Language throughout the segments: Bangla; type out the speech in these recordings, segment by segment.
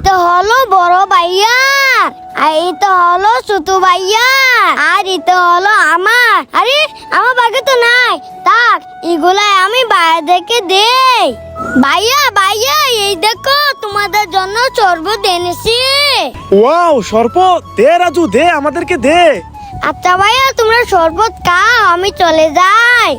তো হলো বড় ভাইয়া, আর এই তো হলো ছোট ভাইয়া, আর এই তো হলো আমার। আরে আমার বাগে তো নাই, থাক এগুলাই আমি বাইরেকে দেই। ভাইয়া ভাইয়া, এই দেখো তোমাদের জন্য শরবত এনেছি। ওয়াও, শরবত দে রাজু, দে আমাদেরকে দে। আচ্ছা ভাইয়া, তোমরা শরবত খাও, আমি চলে যাই।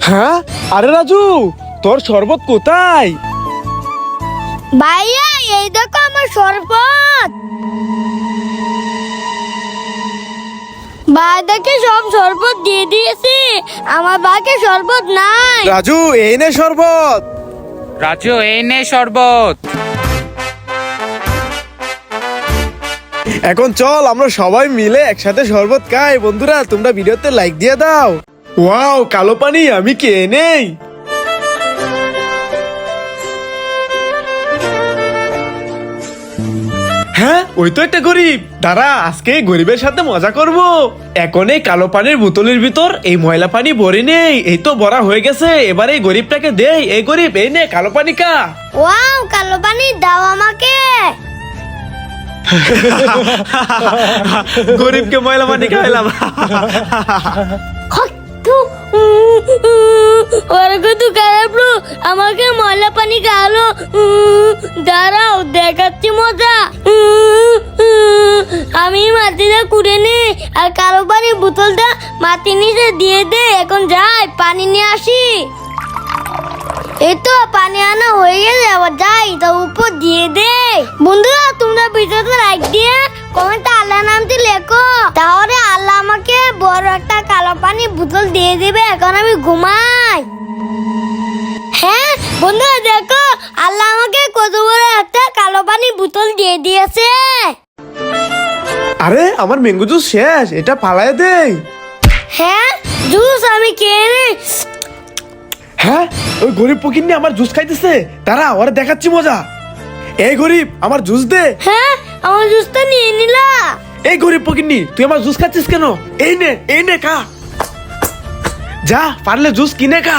হ্যাঁ, আরে রাজু, তোর শরবত কোথায়? ভাইয়া এই দেখো আমার শরবত। বাদাকে সব শরবত দিয়ে দিয়েছি, আমার বাকে শরবত নাই। রাজু, এই নে শরবত। রাজু, এই নে শরবত। এখন চল আমরা সবাই মিলে একসাথে শরবত খাই। বন্ধুরা, তোমরা ভিডিওতে লাইক দিয়ে দাও। ওয়াও, কালো পানি আমি কে নেই। হ্যাঁ, ওই তো একটা গরিব। দাঁড়া, আজকে এই গরিবের সাথে মজা করব। এখন এই কালো পানির বোতলের ভিতর এই ময়লা পানি ভরে নেই। এই তো ভরা হয়ে গেছে, এবার এই গরিবটাকে দেই। এই গরিব, এই নে কালো পানি কা। ওয়াও, কালো পানি দাও আমাকে। গরিবকে ময়লা পানি খাইলাম। ওরা কত খারাপ লোক, আমাকে ময়লা পানি খাওয়ালো। দাঁড়াও, দেখাচ্ছি মজা। আমি মাটিটা কুড়ে নিই আর কালো পানির বোতলটা মাটির নিচে দিয়ে দে। এখন যাই পানি নিয়ে আসি। এই তো পানি আনা হয়ে গেছে, আবার যাই তো উপর দিয়ে দে। বন্ধুরা, তোমরা ভিডিওতে লাইক দিয়ে কমেন্টে আল্লাহ নামটি লেখো, তাহলে আল্লাহ আমাকে বড় একটা কালো পানির বোতল দিয়ে দিবে। এখন আমি ঘুমাই। হ্যাঁ বন্ধুরা, দেখো আল্লাহ আমাকে কত বড় একটা কালো পানির বোতল দিয়ে দিয়েছে। আরে, আমার ম্যাঙ্গো জুস শেষ, এটা ফালায় দেই। হ্যাঁ, জুস আমি খেয়ে নি। হ্যাঁ, ওই গরিব ফকিন্নি আমার জুস খাইতেছে। দাঁড়া, ওরে দেখাচ্ছি মজা। এই গরিব, আমার জুস দে। হ্যাঁ, আমার জুসটা নিয়ে নিলা। এই গরিব ফকিন্নি, তুই আমার জুস খাচ্ছিস কেন? এই নে খা। যা, পারলে জুস কিনে খা।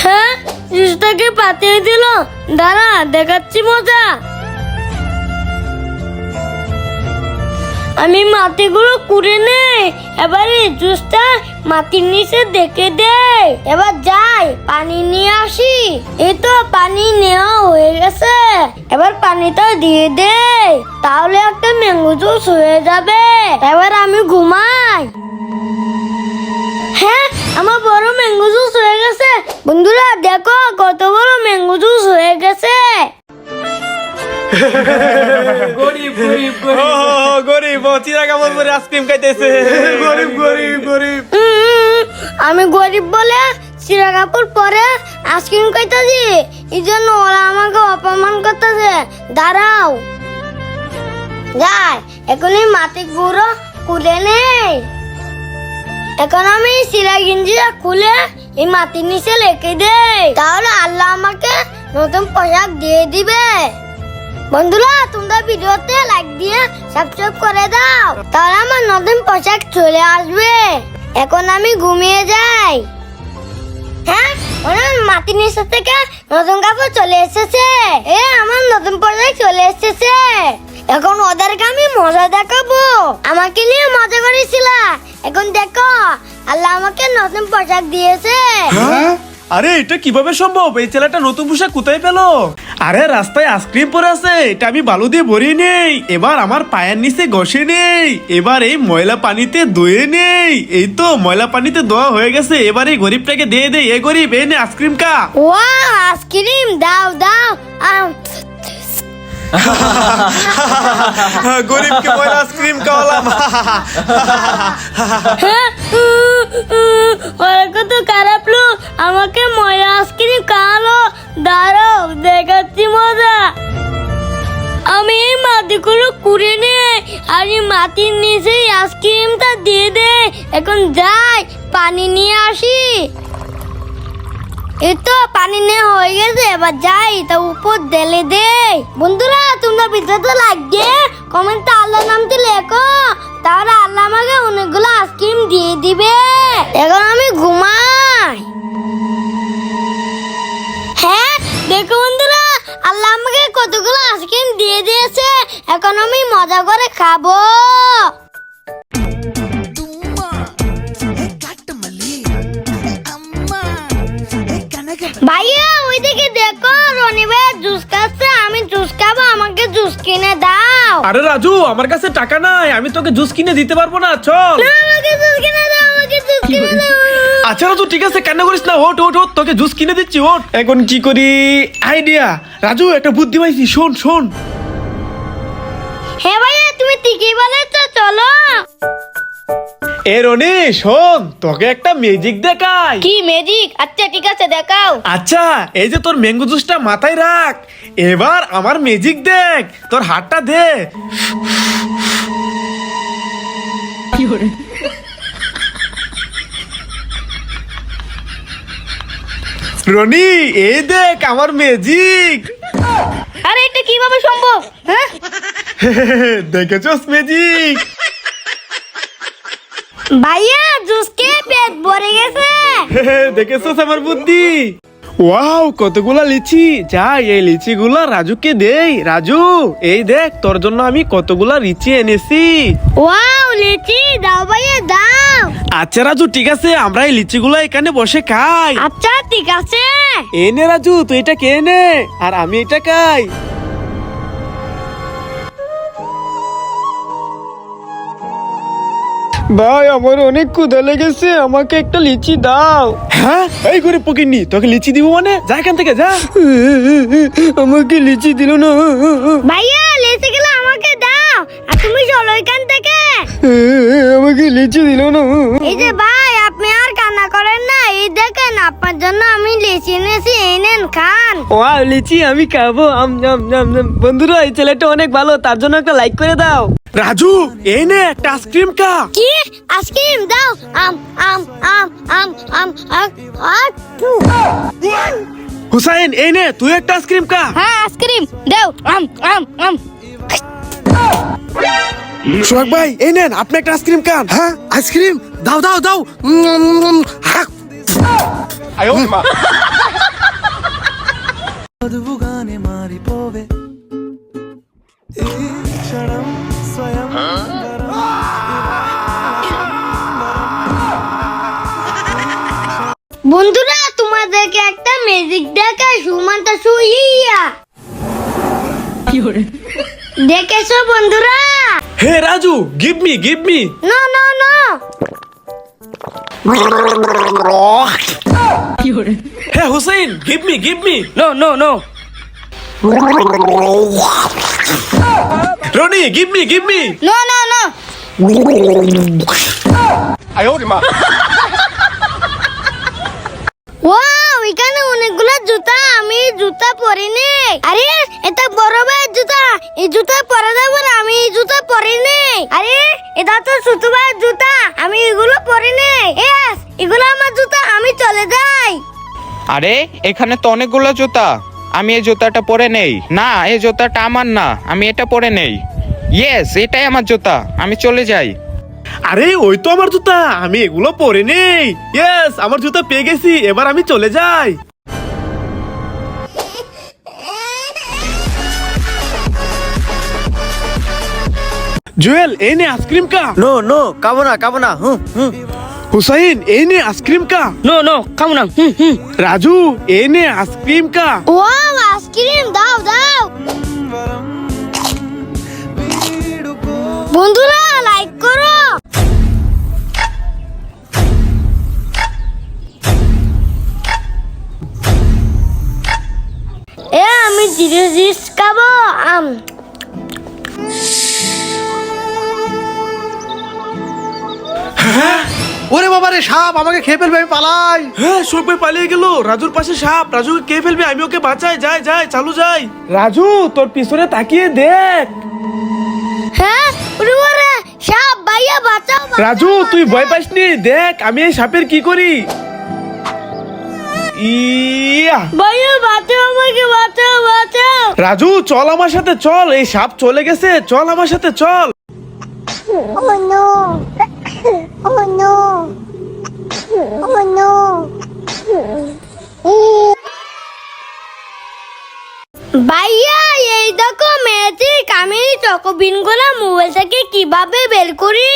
হ্যাঁ, জুসটাকে পাতিয়ে দিল। দাঁড়া, দেখাচ্ছি মজা। আমি মাটিগুলো কুড়ে নেই, এবার এই জুসটা মাটির নিচে দেখে দে। এবার যাই পানি নিয়ে আসি। এই তো পানি নেওয়া হয়ে গেছে, এবার পানিটা দিয়ে দে, তাহলে একটা ম্যাঙ্গো জুস হয়ে যাবে। এবার আমি ঘুমাই। হ্যাঁ, আমার বড় ম্যাঙ্গো জুস হয়ে গেছে। বন্ধুরা দেখো কত বড় ম্যাঙ্গো জুস হয়ে গেছে। গরিব চিরা কামড় করে আইসক্রিম খাইতেছে। গরিব। আমি গরিব বলে চিরা কাপড় পরে আইসক্রিম খাইতেছি, এই জন্য ওরা আমাকে অপমান করতেছে। দাঁড়াও, যাই এখনই মাটি গুঁড়ো খুলে নেই। এখন আমি চিরা গিঞ্জিটা খুলে এই মাটির নিচে রেখে দেই, তাহলে আল্লাহ আমাকে নতুন পোশাক দিয়ে দিবে। বন্ধুরা, তোমরা ভিডিওতে লাইক দিয়ে সাবস্ক্রাইব করে দাও, তাহলে আমার নতুন পোশাক চলে আসবে। এখন আমি ঘুমিয়ে যাই। হ্যাঁ, মাটির নিচে থেকে নতুন কাপড় চলে এসেছে। আমার নতুন পোশাক চলে এসেছে। এখন ওদেরকে আমি মজা দেখাবো। আমাকে নিয়ে মজা করেছিল, এখন দেখো আল্লাহ আমাকে নতুন পোশাক দিয়েছে। হ্যাঁ? আরে, এটা কিভাবে সম্ভব? এই ছেলেটা নতুন পোশাক কোথায় পেলো? আরে, রাস্তায় আইসক্রিম পরে আছে, এটা আমি বালু দিয়ে ভরিয়ে নেই। এবার আমার পায়ের নিচে ঘষে নেই। এবার এই ময়লা পানিতে ধুয়ে নেই। এই তো ময়লা পানিতে ধোয়া হয়ে গেছে। এবার এই গরিবটাকে দিয়ে দে। এই গরিব, এই নে আইসক্রিম কা। ওয়াও, আইসক্রিম দাও দাও। গরিবকে ময়লা আইসক্রিম খাওয়ালাম। ওরা কত খারাপ লোক, আমাকে ময়লা আইসক্রিম খাওয়ালো। দাঁড়াও, দেখাচ্ছি মজা। আমি এই মাটিগুলো কুড়ে নেই আর এই মাটির নিচে আইসক্রিমটা দিয়ে দে। এখন যাই পানি নিয়ে আসি। এই তো পানি নেওয়া হয়ে গেছে, এবার যাই তা উপর ঢেলে দে। বন্ধুরা, তোমরা ভিডিওতে লাইক দিয়ে কমেন্টে আল্লাহ নামটি লেখো, তাহলে আল্লাহ আমাকে অনেকগুলো আইসক্রিম দিয়ে দিবে। এখন আমি ঘুমাই। হ্যাঁ দেখো বন্ধুরা, আল্লাহ আমাকে কতগুলো আইসক্রিম দিয়ে দিয়েছে, এখন আমি মজা করে খাবো। ভাইয়া ওইদিকে দেখো, রনি ভাই জুস খাচ্ছে, আমি জুস খাবো, আমাকে জুস কিনে দাও। আরে রাজু, আমার কাছে টাকা নাই, আমি তোকে জুস কিনে দিতে পারবো না, চল। না, আমাকে জুস কিনে দাও, আমাকে জুস কিনে দাও। আচ্ছা রাজু, ঠিক আছে, কান্না করিস না, ওঠ ওঠ ওঠ, তোকে জুস কিনে দিচ্ছি, ওঠ। এখন কি করি? আইডিয়া। রাজু, একটা বুদ্ধি পাইছি, শোন শোন। হ্যাঁ ভাইয়া, তুমি ঠিকই বলেছো, চলো। এ রনি, শোন, তোকে একটা ম্যাজিক দেখাই। কি ম্যাজিক? আচ্ছা ঠিক আছে, দেখাও। আচ্ছা, এই যে তোর ম্যাঙ্গো জুসটা মাথায় রাখ, এবার আমার ম্যাজিক দেখ, তোর হাতটা দে। রনি, এই দেখ আমার ম্যাজিক। আরে এটা কিভাবে সম্ভব? হ্যাঁ, দেখেছস ম্যাজিক? ভাইয়া জুস খেয়ে পেট ভরে গেছে। দেখেছস আমার বুদ্ধি? ওয়াও, কতগুলা লিচি। যাই, এই লিচিগুলা রাজুকে দেই। রাজু, এই দেখ, তোর জন্য আমি কতগুলা লিচি এনেছি। ওয়াও, লিচি দাও ভাইয়া, দাও। আচ্ছা রাজু, ঠিক আছে, আমরা এই লিচিগুলা এখানে বসে খাই। আচ্ছা ঠিক আছে। এই নে রাজু, তুই এটা খেয়ে নে, আর আমি এটা খাই। ভাই, আমার অনেক ক্ষুধা লেগেছে, আমাকে একটা লিচি দাও। হ্যাঁ, এই করে পকিনি, তোকে লিচি দিব মানে? যা এখান থেকে যা। আমাকে লিচি দিল না। ভাইয়া লিচি গুলো আমাকে দাও, আর তুমি চলো এখান থেকে। আমাকে লিচি দিল না। এই যে ভাই, আপনি আর কান্না করেন না, এই দেখেন আপনার জন্য আমি লিচি এনেছি, এই নেন খান। ওয়াও, লিচি আমি খাবো। বন্ধুরা, এই ছেলেটা অনেক ভালো, তার জন্য একটা লাইক করে দাও। রাজু, এই নে একটা আইসক্রিম খা। কি আইসক্রিম দাও? আম আম আম আম আম আম আটু। হুসাইন, এই নে তুই একটা আইসক্রিম খা। হ্যাঁ আইসক্রিম দাও। আম আম আম। সোহাগ ভাই, এই নেন আপনি একটা আইসক্রিম খান। হ্যাঁ, আইসক্রিম দাও দাও দাও। మధువుగానే మారిపోవే ఈ క్షణం స్వయం বন্ধুরা, তোমাদেরকে একটা ম্যাজিক দেখাই, সুমানটা সুইয়া। দেখেছো বন্ধুরা? Hey Raju, give me. No no no. Hey Hussain, give me. No no no. Rony, give me. No no no. Wow, এখানে অনেকগুলো জুতা, আমি জুতা পরিনি। আরে এটা বড় ভাইয়ের জুতা, এই জুতা পরে যাবো না, আমি এই জুতা পরিনি। আরে এটা তো ছোট ভাইয়ের জুতা, আমি এগুলো পরিনি। এস, এগুলো আমার জুতা, আমি চলে যাই। আরে এখানে তো অনেকগুলো জুতা, আমি এই জুতাটা পরে নেই। না, এই জুতাটা আমার না, আমি এটা পরে নেই। ইয়েস, এটাই আমার জুতা, আমি চলে যাই। আরে ওই তো আমার জুতা, আমি এগুলো পরে নেই। ইয়েস, আমার জুতা পেয়ে গেছি, এবার আমি চলে যাই। জুয়েল, এই নে আইসক্রিম কা। নো নো, খাবো না। হুসাইন, এই নে আইসক্রিম কা। নো নো, খাবো না। রাজু, এই নে আইসক্রিম কা। ওয়াও, আইসক্রিম দাও দাও। বন্ধুরা লাইক করো। আমি জিনিস খাবো। ওরে বাবা রে, সাপ আমাকে খেয়ে ফেলবে, আমি পালাই। হ্যাঁ, সোহাগ ভাই পালিয়ে গেল। রাজুর পাশে সাপ, রাজুকে কে ফেলবে, আমি ওকে বাঁচাই। যাই, চালু যাই। রাজু, তোর পিছনে তাকিয়ে দেখ। হ্যাঁ, ওরে সাপ, ভাইয়া বাঁচাও। রাজু, তুই ভয় পাসনি, দেখ আমি এই সাপের কি করি। ইয়া, ভাইয়া বাঁচাও, আমাকে বাঁচাও। রাজু চল আমার সাথে, চল, এই সাপ চলে গেছে, চল আমার সাথে চল। Oh no! Oh no! Oh no! ভাইয়া এই দেখো ম্যাজিক, আমি চকোবিন গুলো মোবাইল থেকে কিভাবে বের করি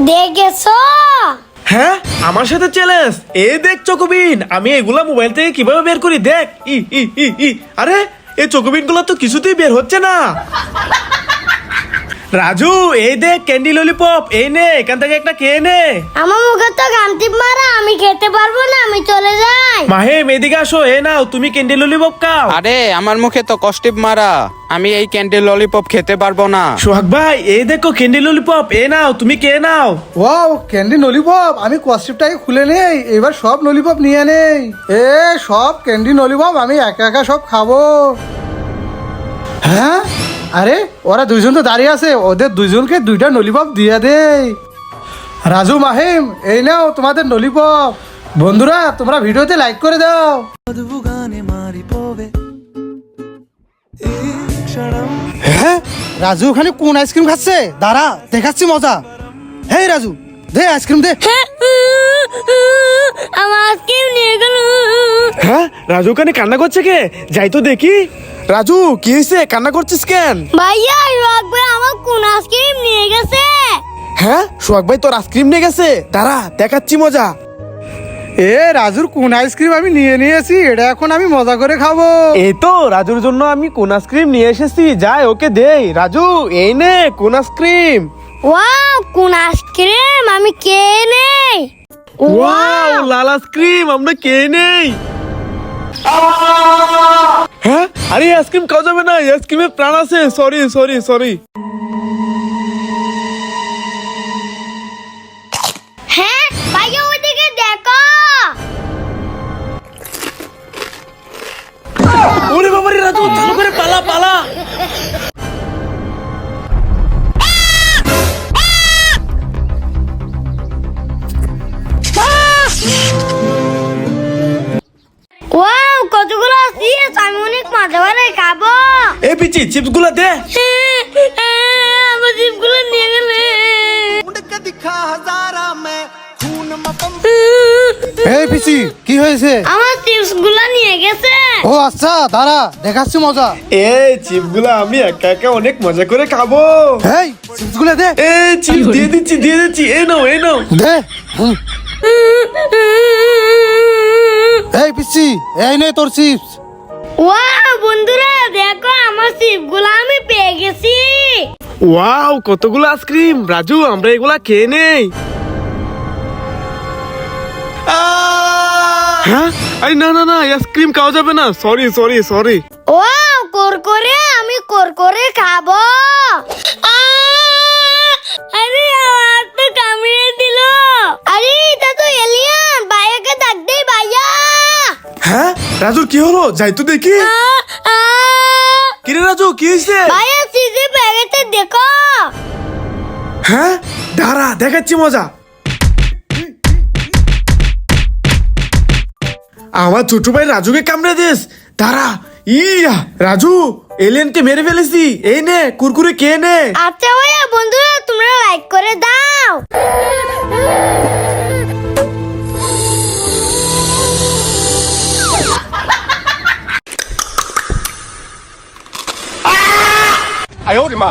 দেখেছো? হ্যাঁ, আমার সাথে চ্যালেঞ্জ। এই দেখ চকোবিন, আমি এগুলা মোবাইল থেকে কিভাবে বের করি দেখ। ই ই ই ই আরে এই চকোবিন গুলো তো কিছুতেই বের হচ্ছে না। রাজু এই দেখ ক্যান্ডি ললিপপ, এই নে এখান থেকে একটা খেয়ে নে। আমার মুখে তো গামটিপ মারা, আমি খেতে পারবো না, আমি চলে যাই। মাহিম এদিকে আসো, এ নাও তুমি ক্যান্ডি ললিপপ খাও। আরে আমার মুখে তো কষ্টিপ মারা, আমি এই ক্যান্ডি ললিপপ খেতে পারবো না। সোহাগ ভাই এই দেখো ক্যান্ডি ললিপপ, এ নাও তুমি খেয়ে নাও। ওয়াও ক্যান্ডি ললিপপ, আমি কস্টিপটাকে খুলে নেই, এবার সব ললিপপ নিয়ে নেই। সব ক্যান্ডি ললিপপ আমি একা একা সব খাবো। হ্যাঁ, আরে ওরা দুইজন তো দাঁড়িয়ে আছে, ওদের দুইজনকে দুইটা ললিপপ দিয়ে দেই। রাজু মাহিম এই নাও তোমাদের ললিপপ। বন্ধুরা তোমরা ভিডিওতে লাইক করে দাও। మధువుగానే మారిపోవే ఈ క్షణం হ্যাঁ, রাজু ওখানে কোন আইসক্রিম খাচ্ছে? দাঁড়া দেখাচ্ছি মজা। হেই রাজু, দে আইসক্রিম দে। আমার আইসক্রিম নিয়ে গেল। হ্যাঁ, রাজু ওখানে কান্না করছে কে? যাই তো দেখি। রাজু কি হয়েছে, কান্না করছিস কেন? ভাইয়া রক ভাই আমার কোন আইসক্রিম নিয়ে গেছে। হ্যাঁ, সোহাগ ভাই তোর আইসক্রিম নিয়ে গেছে, দাঁড়া দেখাচ্ছি মজা। রাজুর কোন আইসক্রিম আমি নিয়ে নিয়েছি, এটা এখন আমি মজা করে খাবো। এই তো রাজুর জন্য আমি কোন আইসক্রিম নিয়ে এসেছি, যাই ওকে দেই। রাজু এই নে কোন আইসক্রিম। ওয়াও কোন আইসক্রিম, আমি কে নেই। ওয়াও লাল আইসক্রিম, আমরা কে নেই। হ্যাঁ, আরে আইসক্রিম খাওয়া যাবে না, আইসক্রিমে প্রাণ আছে। Sorry sorry sorry. হ্যাঁ ভাইয়া ওইদিকে দেখো। ওরে বাবা রে, রাজু ভালো করে পালা পালা। ওয়াও কতগুলো চিপস, আমি অনেক মজা করে খাবো। এই পিচি চিপস গুলা দে। আমার চিপস গুলো নিয়ে গেলে। এই পিসি কি হয়েছে? আমার চিপস গুলো নিয়ে গেছে। ও আচ্ছা, দাঁড়া দেখাচ্ছি মজা। এই চিপস গুলা আমি একা একা অনেক মজা করে খাবো। এই চিপস গুলো দে। এই চিপস দিয়ে দিচ্ছি, এই নাও এই নাও। দে। এই পিসি এই নে তোর চিপস। ওয়াও বন্ধুরা দেখো আমার চিপস গুলো আমি পেয়ে গেছি। ওয়াও কতগুলো আইসক্রিম। রাজু আমরা এগুলা খেয়ে নেই। হ্যাঁ, আরে না না না, আইসক্রিম খাওয়া যাবে না। Sorry sorry sorry. Wow Kurkure, আমি কুরকুরে খাবো। আরে আমার তো কামড়ে দিল। আরে এটা তো এলিয়ান, ভাইয়াকে ডাক দে ভাইয়া। হ্যাঁ, রাজু কি হলো, যাই তো দেখি। কিরে রাজু কি হয়েছে? ভাইয়া সিজি প্যাকেটে দেখো। হ্যাঁ, দাঁড়া দেখাচ্ছি মজা। আমার ছোট ভাই রাজুকে কামড়ে দিস, দাঁড়া। ইয়া রাজু এলিয়েনকে মেরে ফেলেছি, এই নে কুরকুরে কে নে। আচ্ছা ভাইয়া বন্ধুরা তোমরা লাইক করে দাও। আয় ওরে মা।